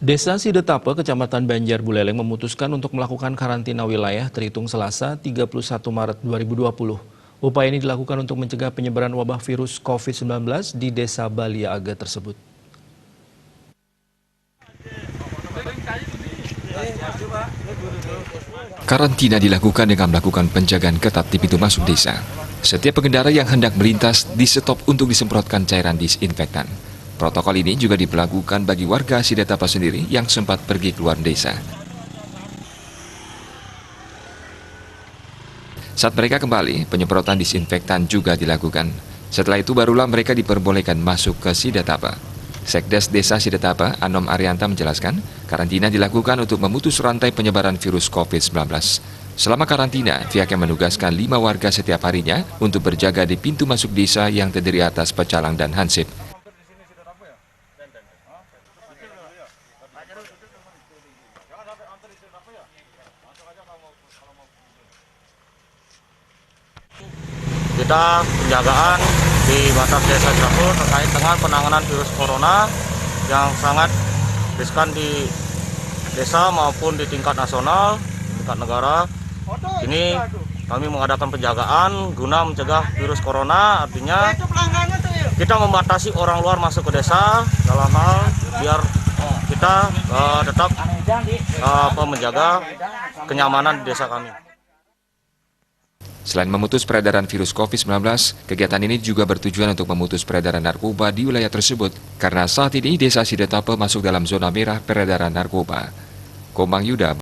Desa Sidetape, Kecamatan Banjar Buleleng memutuskan untuk melakukan karantina wilayah terhitung Selasa 31 Maret 2020. Upaya ini dilakukan untuk mencegah penyebaran wabah virus COVID-19 di Desa Balia Aga tersebut. Karantina dilakukan dengan melakukan penjagaan ketat di pintu masuk desa. Setiap pengendara yang hendak melintas di-stop untuk disemprotkan cairan disinfektan. Protokol ini juga diberlakukan bagi warga Sidetape sendiri yang sempat pergi keluar desa. Saat mereka kembali, penyemprotan disinfektan juga dilakukan. Setelah itu barulah mereka diperbolehkan masuk ke Sidetape. Sekdes Desa Sidetape, Anom Arianta menjelaskan, karantina dilakukan untuk memutus rantai penyebaran virus COVID-19. Selama karantina, pihaknya menugaskan 5 warga setiap harinya untuk berjaga di pintu masuk desa yang terdiri atas pecalang dan hansip. Kita penjagaan di batas desa Sidetape terkait dengan penanganan virus corona yang sangat riskan di desa maupun di tingkat nasional, tingkat negara. Ini kami mengadakan penjagaan guna mencegah virus corona, artinya kita membatasi orang luar masuk ke desa dalam hal biar kita tetap menjaga kenyamanan di desa kami. Selain memutus peredaran virus COVID-19, kegiatan ini juga bertujuan untuk memutus peredaran narkoba di wilayah tersebut, karena saat ini Desa Sidetape masuk dalam zona merah peredaran narkoba. Komang Yuda